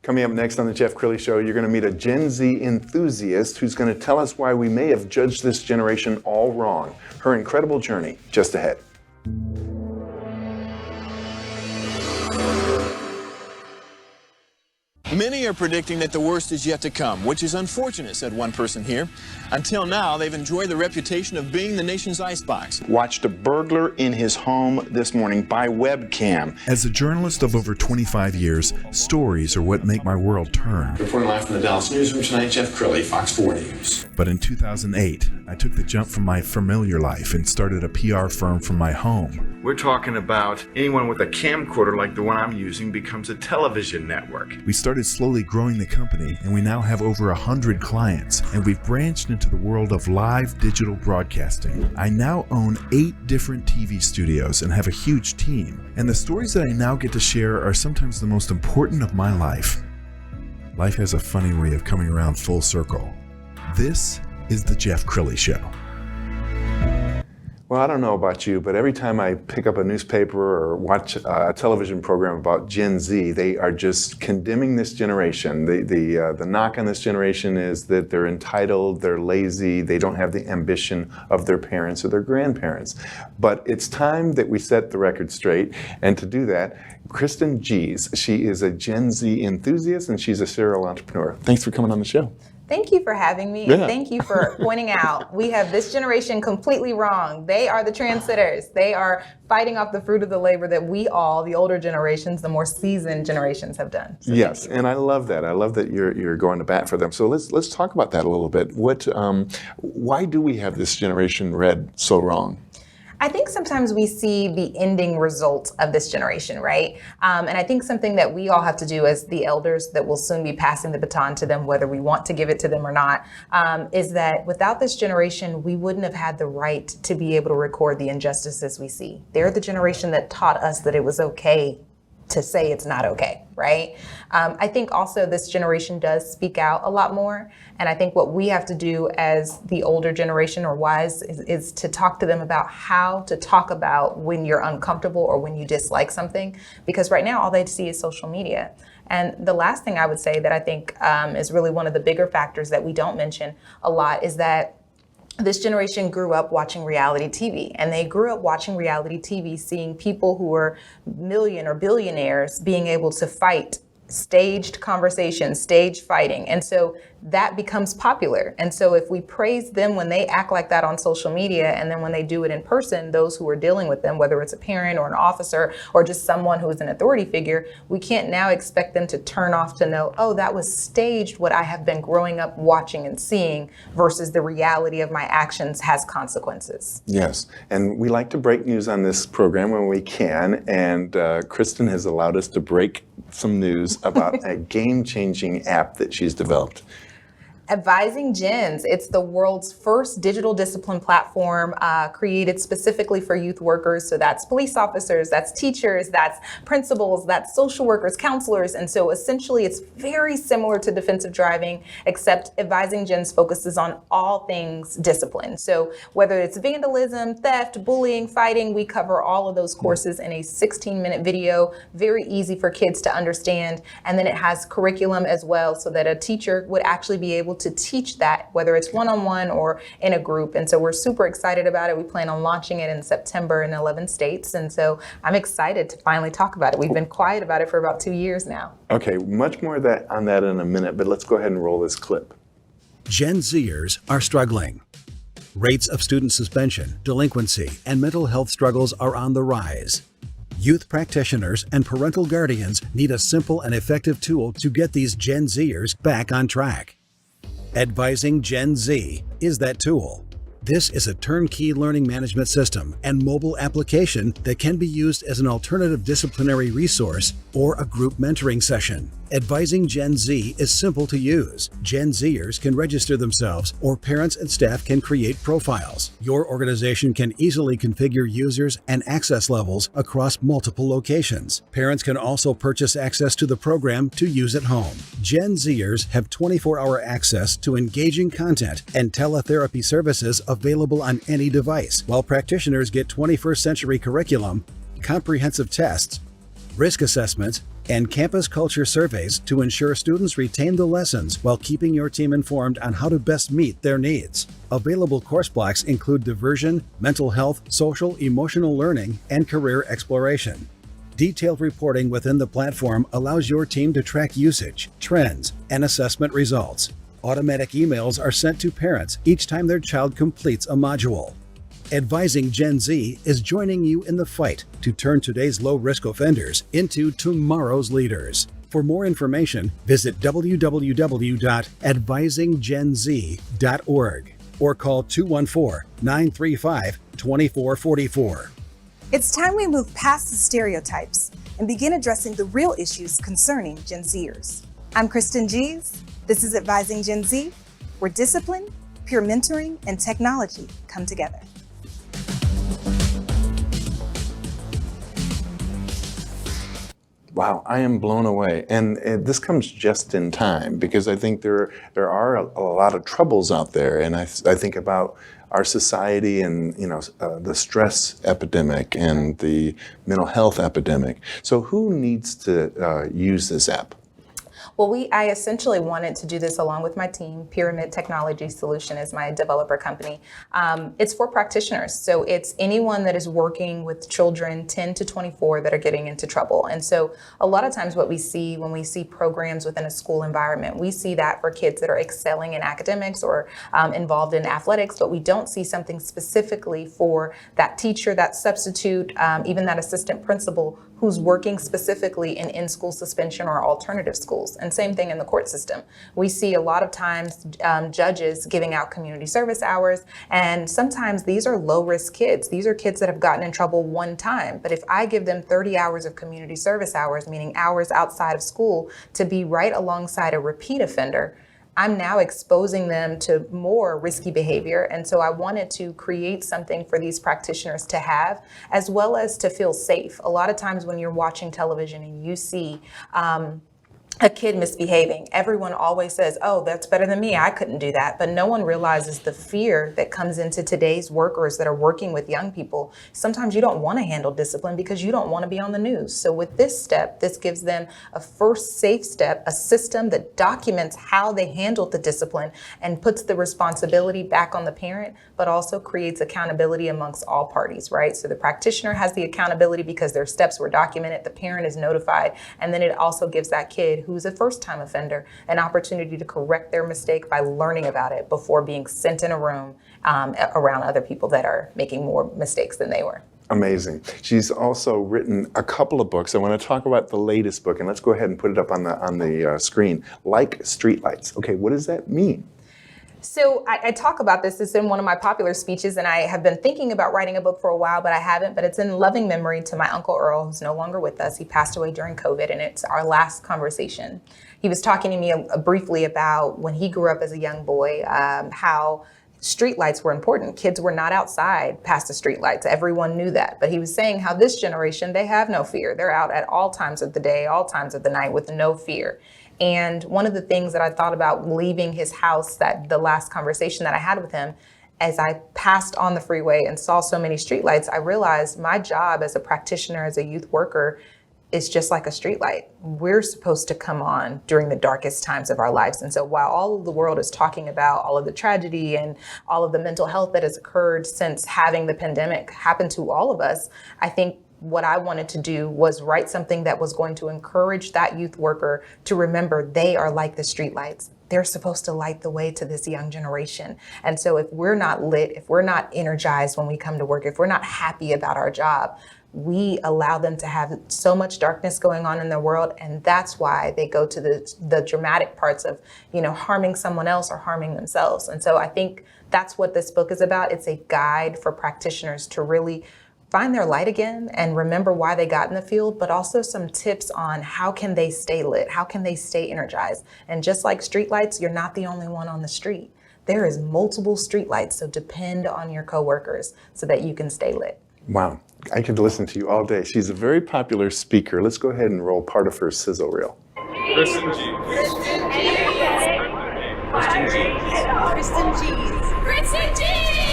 Coming up next on the Jeff Crilley Show, you're going to meet a Gen Z enthusiast who's going to tell us why we may have judged this generation all wrong. Her incredible journey just ahead. Many are predicting that the worst is yet to come, which is unfortunate, said one person here. Until now, they've enjoyed the reputation of being the nation's icebox. Watched a burglar in his home this morning by webcam. As a journalist of over 25 years, stories are what make my world turn. Reporting live from the Dallas newsroom tonight, Jeff Crilley, Fox 4 News. But in 2008, I took the jump from my familiar life and started a PR firm from my home. We're talking about anyone with a camcorder like the one I'm using becomes a television network. We started slowly growing the company, and we now have over 100 clients, and we've branched into the world of live digital broadcasting. I now own 8 different TV studios and have a huge team, and the stories that I now get to share are sometimes the most important of my life. Life has a funny way of coming around full circle. This is the Jeff Crilley Show. Well, I don't know about you, but every time I pick up a newspaper or watch a television program about Gen Z, they are just condemning this generation. The knock on this generation is that they're entitled, they're lazy, they don't have the ambition of their parents or their grandparents. But it's time that we set the record straight, and to do that, Kristen Geez, she is a Gen Z enthusiast and she's a serial entrepreneur. Thanks for coming on the show. Thank you for having me. And thank you for pointing out we have this generation completely wrong. They are the trendsetters. They are fighting off the fruit of the labor that we all, the older generations, the more seasoned generations have done. So yes, and I love that. I love that you're going to bat for them. So let's talk about that a little bit. Why do we have this generation read so wrong? I think sometimes we see the ending result of this generation, right? And I think something that we all have to do as the elders that will soon be passing the baton to them, whether we want to give it to them or not, is that without this generation, we wouldn't have had the right to be able to record the injustices we see. They're the generation that taught us that it was okay to say it's not okay, right? I think also this generation does speak out a lot more. And I think what we have to do as the older generation or wise is to talk to them about how to talk about when you're uncomfortable or when you dislike something. Because right now, all they see is social media. And the last thing I would say that I think is really one of the bigger factors that we don't mention a lot is that this generation grew up watching reality TV, and they grew up watching reality TV, seeing people who were million or billionaires being able to fight staged conversations, staged fighting. And so that becomes popular. And so if we praise them when they act like that on social media, and then when they do it in person, those who are dealing with them, whether it's a parent or an officer or just someone who is an authority figure, we can't now expect them to turn off to know, oh, that was staged, what I have been growing up watching and seeing, versus the reality of my actions has consequences. Yes, and we like to break news on this program when we can, and Kristen has allowed us to break some news about a game-changing app that she's developed. Advising Gens. It's the world's first digital discipline platform created specifically for youth workers. So that's police officers, that's teachers, that's principals, that's social workers, counselors. And so essentially it's very similar to defensive driving, except Advising Gens focuses on all things discipline. So whether it's vandalism, theft, bullying, fighting, we cover all of those courses in a 16-minute video, very easy for kids to understand. And then it has curriculum as well so that a teacher would actually be able to teach that, whether it's one-on-one or in a group. And so we're super excited about it. We plan on launching it in September in 11 states. And so I'm excited to finally talk about it. We've been quiet about it for about 2 years now. Okay, much more on that in a minute, but let's go ahead and roll this clip. Gen Zers are struggling. Rates of student suspension, delinquency, and mental health struggles are on the rise. Youth practitioners and parental guardians need a simple and effective tool to get these Gen Zers back on track. Advising Gen Z is that tool. This is a turnkey learning management system and mobile application that can be used as an alternative disciplinary resource or a group mentoring session. Advising Gen Z is simple to use. Gen Zers can register themselves, or parents and staff can create profiles. Your organization can easily configure users and access levels across multiple locations. Parents can also purchase access to the program to use at home. Gen Zers have 24-hour access to engaging content and teletherapy services available on any device, while practitioners get 21st century curriculum, comprehensive tests, risk assessments, and campus culture surveys to ensure students retain the lessons while keeping your team informed on how to best meet their needs. Available course blocks include diversion, mental health, social, emotional learning, and career exploration. Detailed reporting within the platform allows your team to track usage, trends, and assessment results. Automatic emails are sent to parents each time their child completes a module. Advising Gen Z is joining you in the fight to turn today's low-risk offenders into tomorrow's leaders. For more information, visit www.advisinggenz.org or call 214-935-2444. It's time we move past the stereotypes and begin addressing the real issues concerning Gen Zers. I'm Kristen Geez. This is Advising Gen Z, where discipline, peer mentoring, and technology come together. Wow, I am blown away. And this comes just in time because I think there are a lot of troubles out there. And I think about our society and the stress epidemic and the mental health epidemic. So who needs to use this app? Well, I essentially wanted to do this along with my team. Pyramid Technology Solution is my developer company. It's for practitioners. So it's anyone that is working with children 10 to 24 that are getting into trouble. And so a lot of times what we see when we see programs within a school environment, we see that for kids that are excelling in academics or involved in athletics, but we don't see something specifically for that teacher, that substitute, even that assistant principal who's working specifically in in-school suspension or alternative schools. And same thing in the court system. We see a lot of times judges giving out community service hours, and sometimes these are low-risk kids. These are kids that have gotten in trouble one time. But if I give them 30 hours of community service hours, meaning hours outside of school, to be right alongside a repeat offender, I'm now exposing them to more risky behavior. And so I wanted to create something for these practitioners to have, as well as to feel safe. A lot of times when you're watching television and you see a kid misbehaving, everyone always says, oh, that's better than me, I couldn't do that. But no one realizes the fear that comes into today's workers that are working with young people. Sometimes you don't want to handle discipline because you don't want to be on the news. So with this step, this gives them a first safe step, a system that documents how they handled the discipline and puts the responsibility back on the parent, but also creates accountability amongst all parties, right? So the practitioner has the accountability because their steps were documented, the parent is notified, and then it also gives that kid who's a first-time offender an opportunity to correct their mistake by learning about it before being sent in a room around other people that are making more mistakes than they were. Amazing. She's also written a couple of books. I want to talk about the latest book, and let's go ahead and put it up on the screen. Like Streetlights. Okay, what does that mean? So I talk about this. It's in one of my popular speeches, and I have been thinking about writing a book for a while, but I haven't. But it's in loving memory to my Uncle Earl, who's no longer with us. He passed away during COVID, and it's our last conversation. He was talking to me briefly about when he grew up as a young boy, how streetlights were important. Kids were not outside past the streetlights. Everyone knew that. But he was saying how this generation, they have no fear. They're out at all times of the day, all times of the night with no fear. And one of the things that I thought about leaving his house, that the last conversation that I had with him, as I passed on the freeway and saw so many streetlights, I realized my job as a practitioner, as a youth worker, is just like a streetlight. We're supposed to come on during the darkest times of our lives. And so while all of the world is talking about all of the tragedy and all of the mental health that has occurred since having the pandemic happen to all of us, I think what I wanted to do was write something that was going to encourage that youth worker to remember they are like the streetlights. They're supposed to light the way to this young generation. And so if we're not lit, if we're not energized when we come to work, if we're not happy about our job, we allow them to have so much darkness going on in their world. And that's why they go to the dramatic parts of, harming someone else or harming themselves. And so I think that's what this book is about. It's a guide for practitioners to really find their light again and remember why they got in the field, but also some tips on how can they stay lit, how can they stay energized. And just like streetlights, you're not the only one on the street. There is multiple streetlights, so depend on your coworkers so that you can stay lit. Wow, I could listen to you all day. She's a very popular speaker. Let's go ahead and roll part of her Sizzle Reel. Kristen Geez. Kristen Geez. Kristen Geez. Kristen Geez.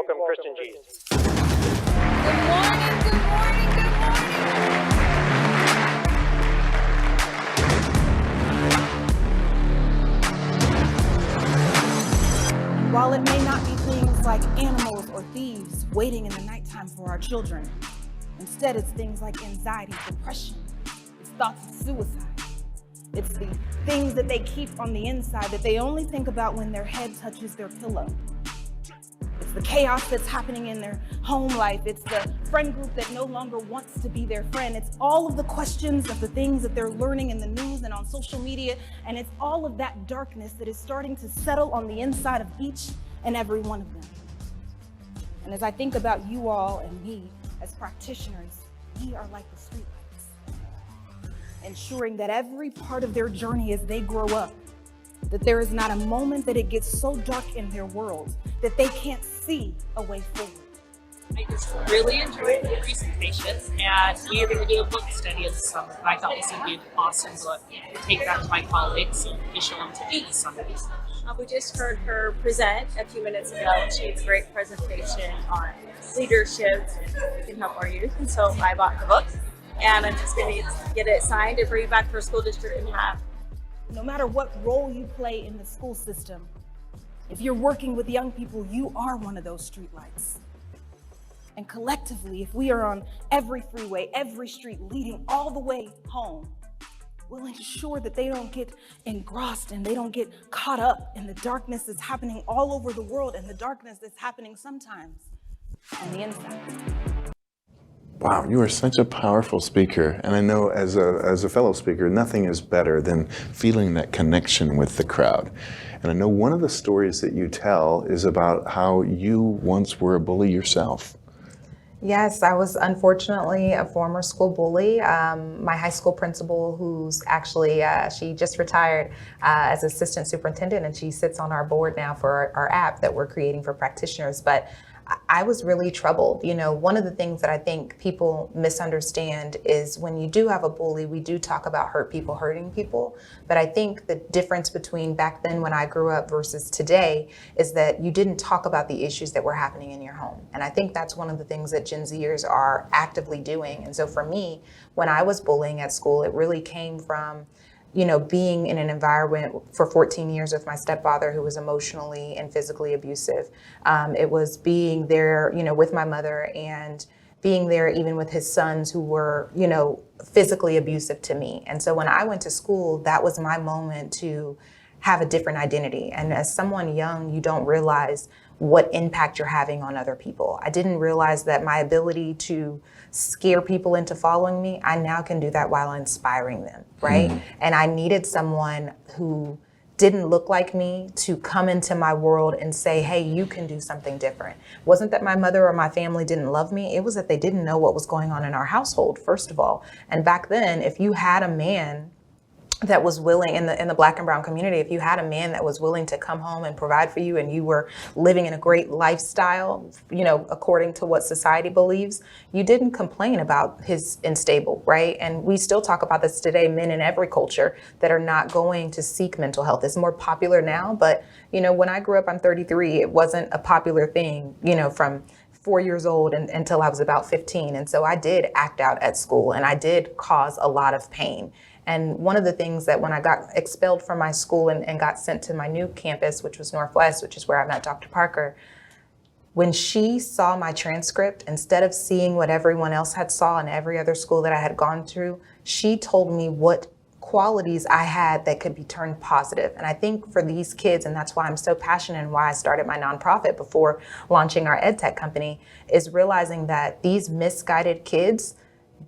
welcome Kristen Geez. Good morning, good morning, good morning. While it may not be things like animals or thieves waiting in the nighttime for our children, instead it's things like anxiety, depression, it's thoughts of suicide. It's the things that they keep on the inside that they only think about when their head touches their pillow. It's the chaos that's happening in their home life. It's the friend group that no longer wants to be their friend. It's all of the questions of the things that they're learning in the news and on social media. And it's all of that darkness that is starting to settle on the inside of each and every one of them. And as I think about you all and me as practitioners, we are like the streetlights, ensuring that every part of their journey as they grow up, that there is not a moment that it gets so dark in their world that they can't see a way forward. I just really enjoyed the presentation, and we are going to do a book study in the summer. I thought this would be an awesome book to take that to my colleagues and to show them to do this summer. We just heard her present a few minutes ago. She had a great presentation on leadership and we can help our youth. And so I bought the book, and I'm just going to get it signed and bring it back to our school district and have. No matter what role you play in the school system, if you're working with young people, you are one of those streetlights. And collectively, if we are on every freeway, every street leading all the way home, we'll ensure that they don't get engrossed and they don't get caught up in the darkness that's happening all over the world and the darkness that's happening sometimes on the inside. Wow, you are such a powerful speaker. And I know as a fellow speaker, nothing is better than feeling that connection with the crowd. And I know one of the stories that you tell is about how you once were a bully yourself. Yes, I was unfortunately a former school bully. My high school principal, who's actually, she just retired as assistant superintendent, and she sits on our board now for our app that we're creating for practitioners. But I was really troubled. You know, one of the things that I think people misunderstand is when you do have a bully, we do talk about hurt people hurting people. But I think the difference between back then when I grew up versus today is that you didn't talk about the issues that were happening in your home. And I think that's one of the things that Gen Zers are actively doing. And so for me, when I was bullying at school, it really came from being in an environment for 14 years with my stepfather who was emotionally and physically abusive. It was being there, with my mother and being there even with his sons who were, physically abusive to me. And so when I went to school, that was my moment to have a different identity. And as someone young, you don't realize what impact you're having on other people. I didn't realize that my ability to scare people into following me, I now can do that while inspiring them, right? And I needed someone who didn't look like me to come into my world and say, hey, you can do something different. It wasn't that my mother or my family didn't love me, it was that they didn't know what was going on in our household, first of all. And back then, if you had a man that was willing in the Black and brown community, if you had a man that was willing to come home and provide for you and you were living in a great lifestyle, according to what society believes, you didn't complain about his unstable, right? And we still talk about this today, men in every culture that are not going to seek mental health. It's more popular now, but when I grew up, I'm 33, it wasn't a popular thing, from 4 years old until I was about 15. And so I did act out at school and I did cause a lot of pain. And one of the things that when I got expelled from my school and got sent to my new campus, which was Northwest, which is where I met Dr. Parker, when she saw my transcript, instead of seeing what everyone else had saw in every other school that I had gone through, she told me what qualities I had that could be turned positive. And I think for these kids, and that's why I'm so passionate and why I started my nonprofit before launching our ed tech company, is realizing that these misguided kids,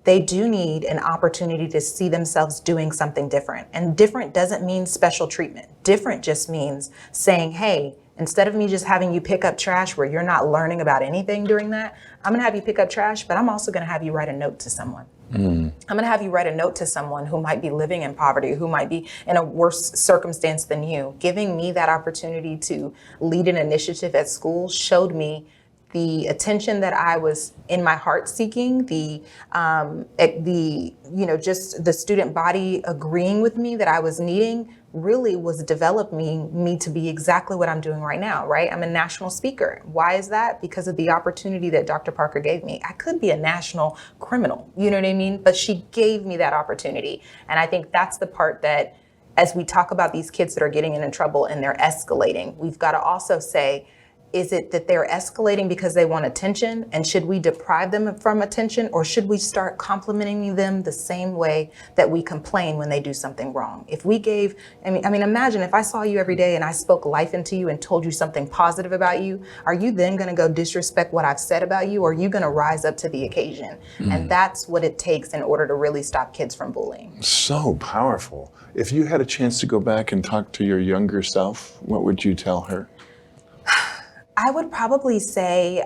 they do need an opportunity to see themselves doing something different. And different doesn't mean special treatment. Different just means saying, hey, instead of me just having you pick up trash where you're not learning about anything during that, I'm gonna have you pick up trash, but I'm also gonna have you write a note to someone. I'm gonna have you write a note to someone who might be living in poverty, who might be in a worse circumstance than you. Giving me that opportunity to lead an initiative at school showed me the attention that I was in my heart seeking, just the student body agreeing with me that I was needing really was developing me to be exactly what I'm doing right now, right? I'm a national speaker. Why is that? Because of the opportunity that Dr. Parker gave me. I could be a national criminal, you know what I mean? But she gave me that opportunity. And I think that's the part that, as we talk about these kids that are getting in trouble and they're escalating, we've got to also say, is it that they're escalating because they want attention? And should we deprive them from attention? Or should we start complimenting them the same way that we complain when they do something wrong? If we gave, I mean, imagine if I saw you every day and I spoke life into you and told you something positive about you, are you then going to go disrespect what I've said about you? Or are you going to rise up to the occasion? And that's what it takes in order to really stop kids from bullying. So powerful. If you had a chance to go back and talk to your younger self, what would you tell her? I would probably say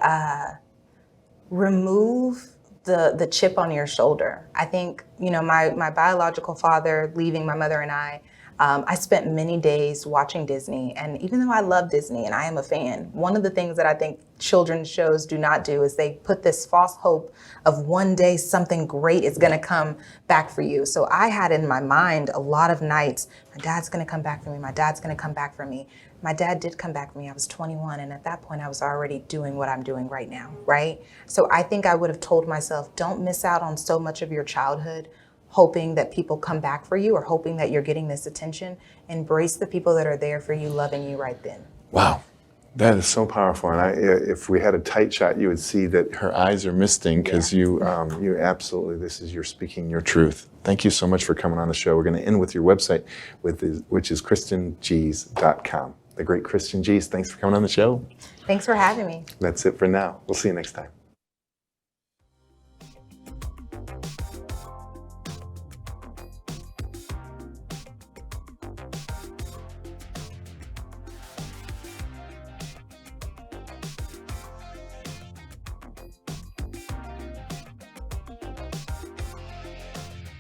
remove the chip on your shoulder. I think, you know, my biological father leaving my mother and I spent many days watching Disney. And even though I love Disney and I am a fan, one of the things that I think children's shows do not do is they put this false hope of one day something great is going to come back for you. So I had in my mind a lot of nights, my dad's going to come back for me. My dad's going to come back for me. My dad did come back for me. I was 21. And at that point, I was already doing what I'm doing right now, right? So I think I would have told myself, don't miss out on so much of your childhood hoping that people come back for you or hoping that you're getting this attention. Embrace the people that are there for you, loving you right then. Wow. That is so powerful. And if we had a tight shot, you would see that her eyes are misting because you absolutely, you're speaking your truth. Thank you so much for coming on the show. We're going to end with your website, which is KristenGeez.com. The great Kristen Geez, thanks for coming on the show. Thanks for having me. That's it for now. We'll see you next time.